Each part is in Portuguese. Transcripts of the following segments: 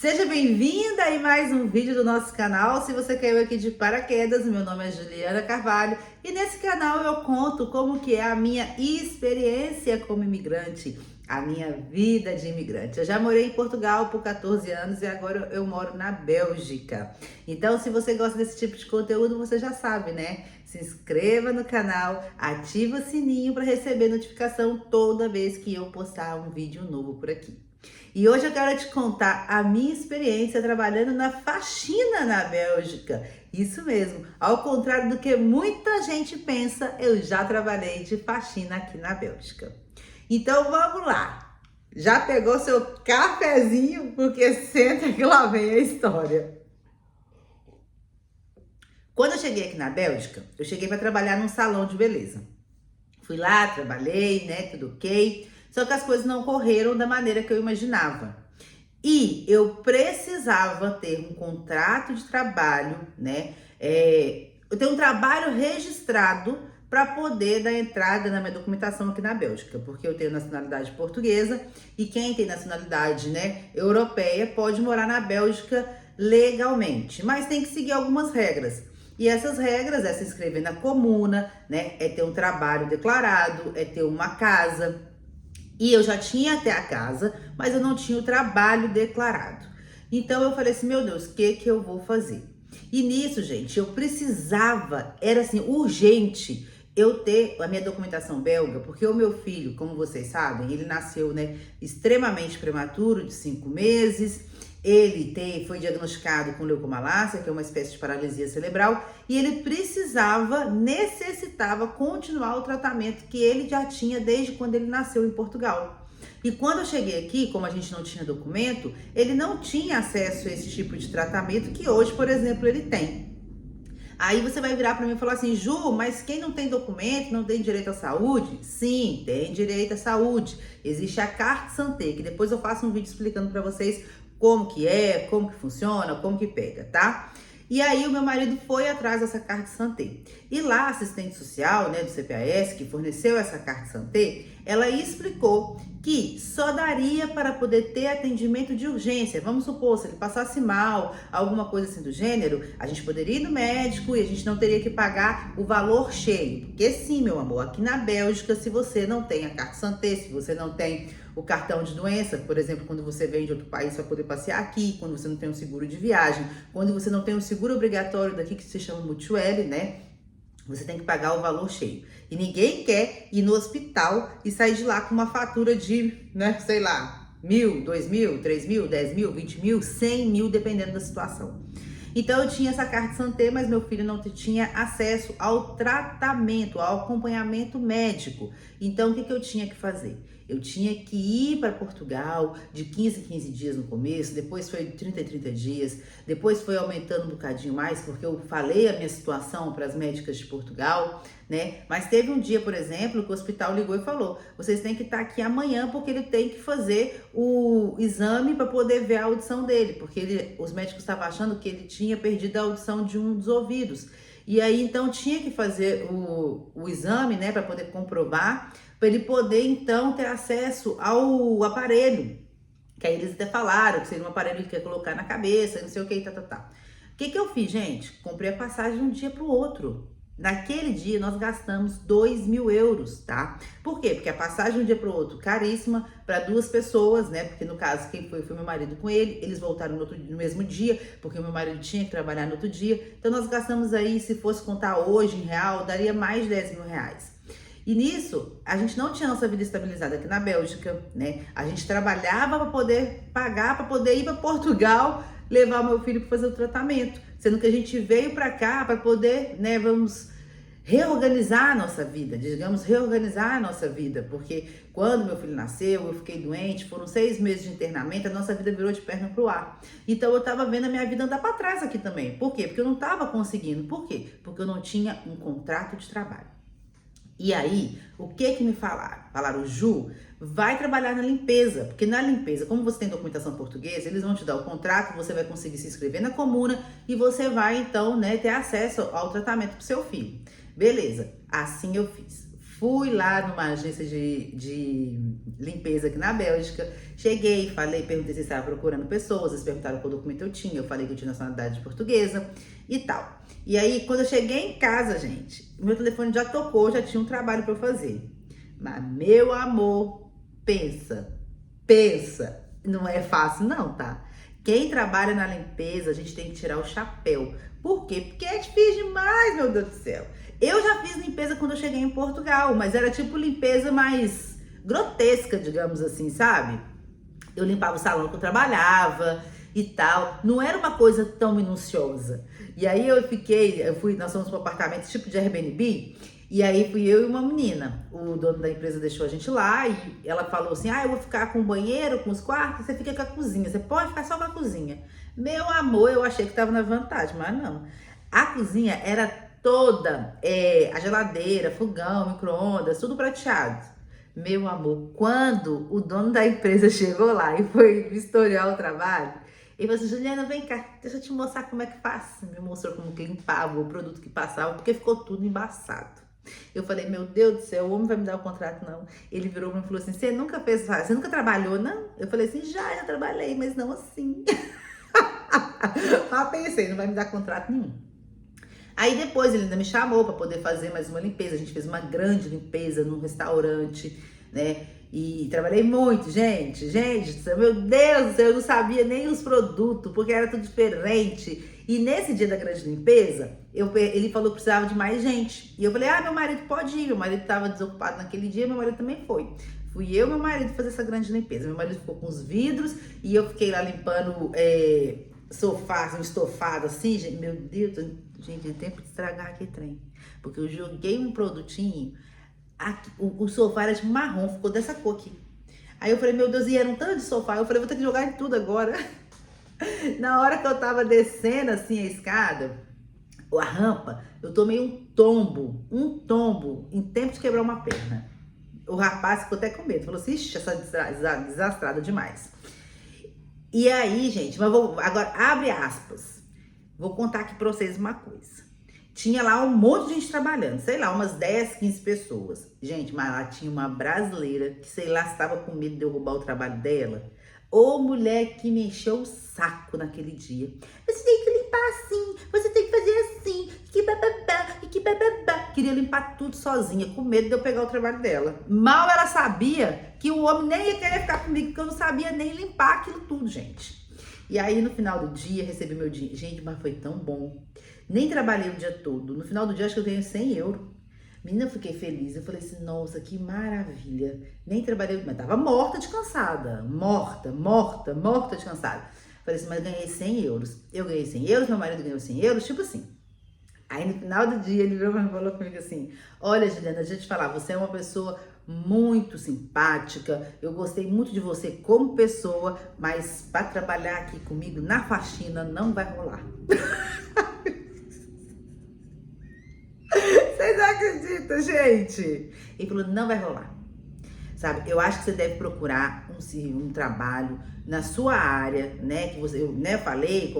Seja bem-vinda a mais um vídeo do nosso canal. Se você caiu aqui de paraquedas, meu nome é Juliana Carvalho e nesse canal eu conto como que é a minha experiência como imigrante, a minha vida de imigrante. Eu já morei em Portugal por 14 anos e agora eu moro na Bélgica. Então, se você gosta desse tipo de conteúdo, você já sabe, né? Se inscreva no canal, ativa o sininho para receber notificação toda vez que eu postar um vídeo novo por aqui. E hoje eu quero te contar a minha experiência trabalhando na faxina na Bélgica. Isso mesmo, ao contrário do que muita gente pensa, eu já trabalhei de faxina aqui na Bélgica. Então vamos lá. Já pegou seu cafezinho? Porque senta que lá vem a história. Quando eu cheguei aqui na Bélgica, eu cheguei para trabalhar num salão de beleza. Fui lá, trabalhei, né, tudo ok. Só que as coisas não correram da maneira que eu imaginava. E eu precisava ter um contrato de trabalho, né? Eu tenho um trabalho registrado para poder dar entrada na minha documentação aqui na Bélgica, porque eu tenho nacionalidade portuguesa e quem tem nacionalidade, né, europeia pode morar na Bélgica legalmente, mas tem que seguir algumas regras. E essas regras é se inscrever na comuna, né, é ter um trabalho declarado, é ter uma casa. E eu já tinha até a casa, mas eu não tinha o trabalho declarado. Então eu falei assim, meu Deus, o que eu vou fazer? E nisso, gente, eu precisava, era assim, urgente eu ter a minha documentação belga, porque o meu filho, como vocês sabem, ele nasceu, né, extremamente prematuro, de 5 meses. Ele foi diagnosticado com leucomalácia, que é uma espécie de paralisia cerebral, e ele necessitava continuar o tratamento que ele já tinha desde quando ele nasceu em Portugal. E quando eu cheguei aqui, como a gente não tinha documento, ele não tinha acesso a esse tipo de tratamento que hoje, por exemplo, ele tem. Aí você vai virar para mim e falar assim, Ju, mas quem não tem documento não tem direito à saúde? Sim, tem direito à saúde. Existe a Carte Santé, que depois eu faço um vídeo explicando para vocês como que é, como que funciona, como que pega, tá? E aí o meu marido foi atrás dessa Carte Santé. E lá a assistente social, né, do CPAS, que forneceu essa Carte Santé, ela explicou que só daria para poder ter atendimento de urgência. Vamos supor, se ele passasse mal, alguma coisa assim do gênero, a gente poderia ir no médico e a gente não teria que pagar o valor cheio. Porque sim, meu amor, aqui na Bélgica, se você não tem a Carte Santé, se você não tem o cartão de doença, por exemplo, quando você vem de outro país para poder passear aqui, quando você não tem um seguro de viagem, quando você não tem um seguro obrigatório daqui que se chama Mutuelle, né? Você tem que pagar o valor cheio. E ninguém quer ir no hospital e sair de lá com uma fatura de, né, sei lá, 1.000, 2.000, 3.000, 10.000, 20.000, 100.000, dependendo da situação. Então eu tinha essa Carte Santé, mas meu filho não tinha acesso ao tratamento, ao acompanhamento médico. Então o que eu tinha que fazer? Eu tinha que ir para Portugal de 15 em 15 dias no começo, depois foi de 30 em 30 dias, depois foi aumentando um bocadinho mais, porque eu falei a minha situação para as médicas de Portugal, né? Mas teve um dia, por exemplo, que o hospital ligou e falou, vocês têm que estar aqui amanhã porque ele tem que fazer o exame para poder ver a audição dele, porque os médicos estavam achando que ele tinha perdido a audição de um dos ouvidos. E aí, então, tinha que fazer o exame, né, para poder comprovar, para ele poder, então, ter acesso ao aparelho. Que aí eles até falaram que seria um aparelho que ia colocar na cabeça, não sei o que, tá. O que eu fiz, gente? Comprei a passagem de um dia para o outro. Naquele dia, nós gastamos 2.000 euros, tá? Por quê? Porque a passagem de um dia para o outro, caríssima, para duas pessoas, né? Porque no caso, quem foi meu marido com ele, eles voltaram no mesmo dia, porque o meu marido tinha que trabalhar no outro dia. Então, nós gastamos aí, se fosse contar hoje em real, daria mais de 10.000 reais. E nisso, a gente não tinha nossa vida estabilizada aqui na Bélgica, né? A gente trabalhava para poder pagar, para poder ir para Portugal, levar o meu filho para fazer o tratamento. Sendo que a gente veio para cá para poder, né, vamos reorganizar a nossa vida, digamos, reorganizar a nossa vida. Porque quando meu filho nasceu, eu fiquei doente, foram 6 meses de internamento, a nossa vida virou de perna pro ar. Então eu tava vendo a minha vida andar para trás aqui também. Por quê? Porque eu não tava conseguindo. Por quê? Porque eu não tinha um contrato de trabalho. E aí, o que me falaram? Falaram, Ju, vai trabalhar na limpeza, porque na limpeza, como você tem documentação portuguesa, eles vão te dar o contrato, você vai conseguir se inscrever na comuna e você vai, então, né, ter acesso ao tratamento pro seu filho. Beleza, assim eu fiz. Fui lá numa agência de limpeza aqui na Bélgica. Cheguei, falei, perguntei se estava procurando pessoas. Eles perguntaram qual documento eu tinha. Eu falei que eu tinha nacionalidade portuguesa e tal. E aí, quando eu cheguei em casa, gente, meu telefone já tocou, já tinha um trabalho para eu fazer. Mas, meu amor, pensa, não é fácil não, tá? Quem trabalha na limpeza, a gente tem que tirar o chapéu. Por quê? Porque é difícil demais, meu Deus do céu. Eu já fiz limpeza quando eu cheguei em Portugal, mas era tipo limpeza mais grotesca, digamos assim, sabe? Eu limpava o salão que eu trabalhava e tal. Não era uma coisa tão minuciosa. E aí nós fomos para um apartamento tipo de Airbnb, e aí fui eu e uma menina. O dono da empresa deixou a gente lá e ela falou assim: eu vou ficar com o banheiro, com os quartos, você fica com a cozinha. Você pode ficar só com a cozinha. Meu amor, eu achei que tava na vantagem, mas não. A cozinha era toda, a geladeira, fogão, micro-ondas, tudo prateado. Meu amor, quando o dono da empresa chegou lá e foi vistoriar o trabalho, ele falou assim: Juliana, vem cá, deixa eu te mostrar como é que faz. Me mostrou como que limpava, o produto que passava, porque ficou tudo embaçado. Eu falei: meu Deus do céu, o homem vai me dar o contrato, não. Ele virou pra mim e falou assim: você nunca trabalhou, não? Eu falei assim: já trabalhei, mas não assim. Mas pensei, não vai me dar contrato nenhum. Aí depois ele ainda me chamou para poder fazer mais uma limpeza. A gente fez uma grande limpeza num restaurante, né? E trabalhei muito, gente, meu Deus do céu, eu não sabia nem os produtos, porque era tudo diferente. E nesse dia da grande limpeza, ele falou que precisava de mais gente. E eu falei: meu marido pode ir. Meu marido estava desocupado naquele dia, meu marido também foi. Fui eu e meu marido fazer essa grande limpeza. Meu marido ficou com os vidros e eu fiquei lá limpando sofá, um estofado assim, gente. Meu Deus, gente, é tempo de estragar aqui trem. Porque eu joguei um produtinho, o sofá era de marrom, ficou dessa cor aqui. Aí eu falei: meu Deus, e era um tanto de sofá. Eu falei: vou ter que jogar em tudo agora. Na hora que eu tava descendo assim a escada, a rampa, eu tomei um tombo em tempo de quebrar uma perna. O rapaz ficou até com medo, falou assim: ixi, essa desastrada demais. E aí, gente, agora abre aspas. Vou contar aqui pra vocês uma coisa. Tinha lá um monte de gente trabalhando, sei lá, umas 10, 15 pessoas. Gente, mas lá tinha uma brasileira que, sei lá, estava com medo de eu roubar o trabalho dela. Ô, mulher que me encheu o saco naquele dia. Você tem que limpar assim, você tem que fazer assim, que bababá. Queria limpar tudo sozinha, com medo de eu pegar o trabalho dela. Mal ela sabia que o homem nem ia querer ficar comigo, porque eu não sabia nem limpar aquilo tudo, gente. E aí, no final do dia, recebi meu dinheiro. Gente, mas foi tão bom. Nem trabalhei o dia todo. No final do dia, acho que eu ganhei 100 euros. Menina, eu fiquei feliz. Eu falei assim: nossa, que maravilha. Nem trabalhei, mas tava morta de cansada. Morta de cansada. Falei assim: mas ganhei 100 euros. Eu ganhei 100 euros, meu marido ganhou 100 euros, tipo assim. Aí no final do dia, ele veio e falou comigo assim: olha, Juliana, deixa eu te falar, você é uma pessoa muito simpática, eu gostei muito de você como pessoa, mas para trabalhar aqui comigo na faxina não vai rolar. Vocês não acreditam, gente? Ele falou: não vai rolar. Sabe, eu acho que você deve procurar um trabalho na sua área, né? Que eu falei,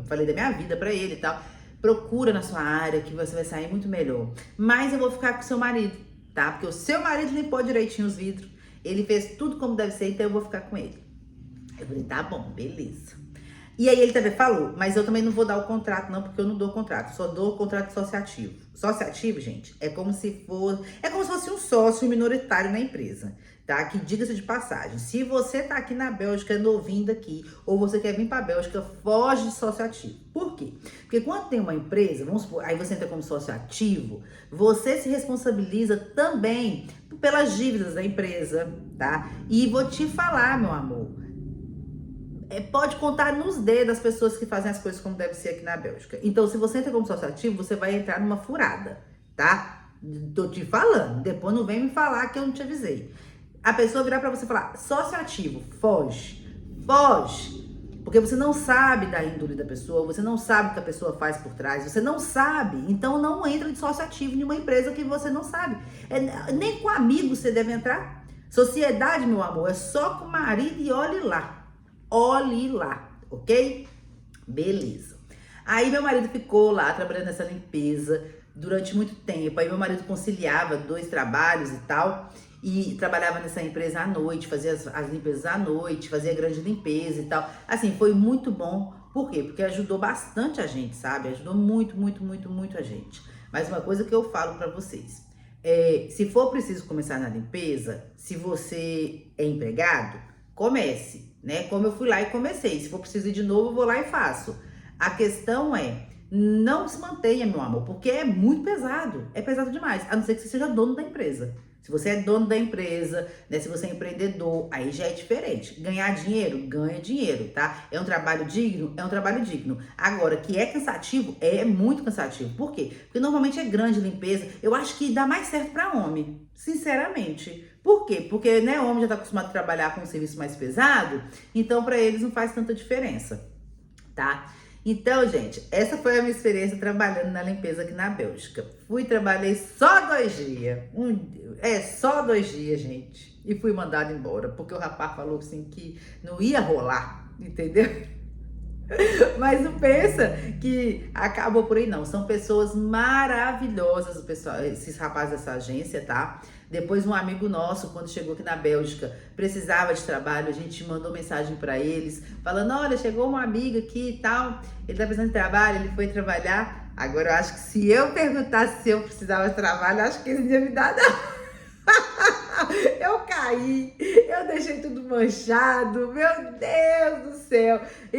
falei da minha vida pra ele e tal. Procura na sua área que você vai sair muito melhor. Mas eu vou ficar com o seu marido, tá? Porque o seu marido limpou direitinho os vidros. Ele fez tudo como deve ser, então eu vou ficar com ele. Eu falei: tá bom, beleza. E aí ele também falou: mas eu também não vou dar o contrato não, porque eu não dou contrato, só dou o contrato associativo. Associativo, gente, é como se fosse um sócio minoritário na empresa, tá? Que, diga-se de passagem, se você tá aqui na Bélgica, novinho daqui, ou você quer vir pra Bélgica, foge de associativo. Por quê? Porque quando tem uma empresa, vamos supor, aí você entra como sócio ativo, você se responsabiliza também pelas dívidas da empresa, tá? E vou te falar, meu amor, pode contar nos dedos as pessoas que fazem as coisas como deve ser aqui na Bélgica. Então, se você entra como sócio ativo, você vai entrar numa furada, tá? Tô te falando. Depois não vem me falar que eu não te avisei. A pessoa virar pra você e falar: sócio ativo, foge. Porque você não sabe da índole da pessoa, você não sabe o que a pessoa faz por trás, você não sabe. Então, não entra de sócio ativo em uma empresa que você não sabe. Nem com amigos você deve entrar. Sociedade, meu amor, é só com o marido e olhe lá. Olhe lá, ok? Beleza. Aí meu marido ficou lá trabalhando nessa limpeza durante muito tempo. Aí meu marido conciliava 2 trabalhos e tal, e trabalhava nessa empresa à noite, fazia as limpezas à noite, fazia grande limpeza e tal. Assim, foi muito bom. Por quê? Porque ajudou bastante a gente, sabe? Ajudou muito, muito, muito, muito a gente. Mas uma coisa que eu falo pra vocês, se for preciso começar na limpeza, se você é empregado, comece, né? Como eu fui lá e comecei. Se for preciso ir de novo, eu vou lá e faço. A questão é, não se mantenha, meu amor, porque é muito pesado. É pesado demais, a não ser que você seja dono da empresa. Se você é dono da empresa, né, se você é empreendedor, aí já é diferente. Ganhar dinheiro, ganha dinheiro, tá? É um trabalho digno? É um trabalho digno. Agora, que é cansativo? É muito cansativo. Por quê? Porque normalmente é grande limpeza. Eu acho que dá mais certo para homem, sinceramente. Por quê? Porque, né, o homem já tá acostumado a trabalhar com um serviço mais pesado, então para eles não faz tanta diferença, tá? Então, gente, essa foi a minha experiência trabalhando na limpeza aqui na Bélgica. Trabalhei só 2 dias. Só 2 dias, gente. E fui mandada embora, porque o rapaz falou assim que não ia rolar, entendeu? Mas não pensa que acabou por aí, não. São pessoas maravilhosas, o pessoal, esses rapazes dessa agência, tá? Depois um amigo nosso, quando chegou aqui na Bélgica, precisava de trabalho, a gente mandou mensagem pra eles, falando, olha, chegou uma amiga aqui e tal, ele tá precisando de trabalho, ele foi trabalhar. Agora eu acho que se eu perguntasse se eu precisava de trabalho, acho que eles iam me dar não. Eu caí, eu deixei tudo manchado, meu Deus do céu. E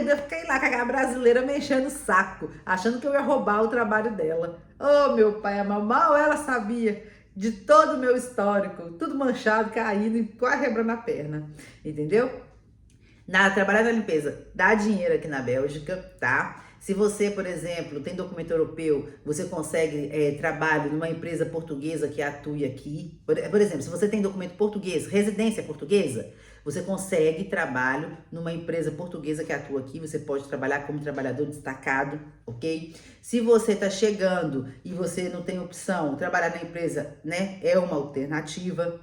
eu fiquei lá com a brasileira mexendo o saco, achando que eu ia roubar o trabalho dela. Oh, meu pai amado, mal ela sabia de todo o meu histórico, tudo manchado, caindo e quase quebrando a perna, entendeu? Trabalhar na limpeza dá dinheiro aqui na Bélgica, tá? Se você, por exemplo, tem documento europeu, você consegue trabalho numa empresa portuguesa que atue aqui. Por exemplo, se você tem documento português, residência portuguesa, você consegue trabalho numa empresa portuguesa que atua aqui. Você pode trabalhar como trabalhador destacado, ok? Se você tá chegando e você não tem opção, trabalhar na empresa, né, é uma alternativa.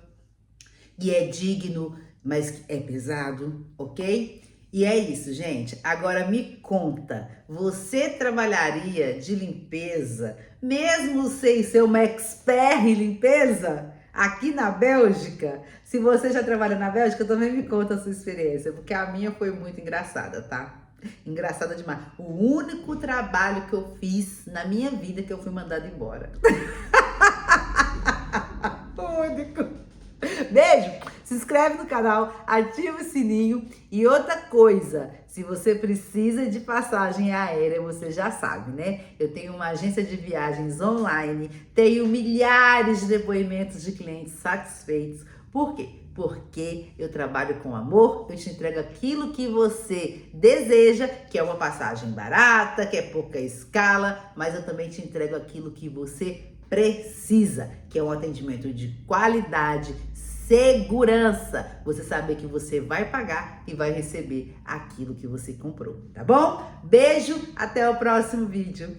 E é digno, mas é pesado, ok? E é isso, gente. Agora me conta, você trabalharia de limpeza, mesmo sem ser uma expert em limpeza, aqui na Bélgica? Se você já trabalha na Bélgica, também me conta a sua experiência, porque a minha foi muito engraçada, tá? Engraçada demais. O único trabalho que eu fiz na minha vida que eu fui mandada embora. O único. Beijo, se inscreve no canal, ativa o sininho e outra coisa, se você precisa de passagem aérea, você já sabe, né? Eu tenho uma agência de viagens online, tenho milhares de depoimentos de clientes satisfeitos. Por quê? Porque eu trabalho com amor, eu te entrego aquilo que você deseja, que é uma passagem barata, que é pouca escala, mas eu também te entrego aquilo que você precisa, que é um atendimento de qualidade, segurança. Você saber que você vai pagar e vai receber aquilo que você comprou, tá bom? Beijo, até o próximo vídeo.